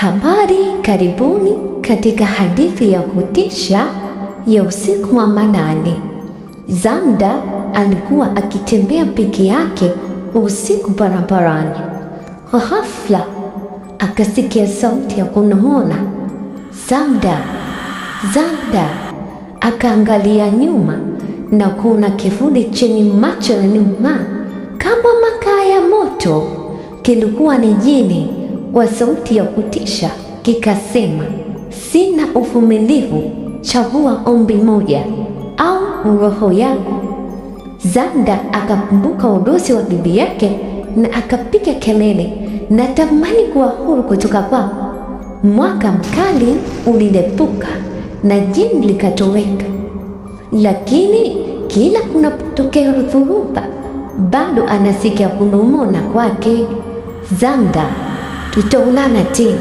Habari, karibuni katika hadithi ya kutisha ya usiku wa manane. Zamda alikuwa akitembea peke yake usiku barabarani. Kwa ghafla akasikia sauti ya kunong'ona, Zamda, Zamda. Akaangalia nyuma na kuona kivuli chenye macho ya nyuma kama makaa ya moto. Kilikuwa ni jini wa sauti ya kutisha, kikasema, sina uvumilivu, chagua ombi moja au roho yangu. Zamda akakumbuka udosi wa bibi yake na akapiga kelele, natamani kuwa huru kutoka kwako. Mwanga mkali ulilepuka na jini likatoweka. Lakini kila kunapotokea dhoruba, bado anasikia kunong'ona kwake, Zamda, tutaonana tena.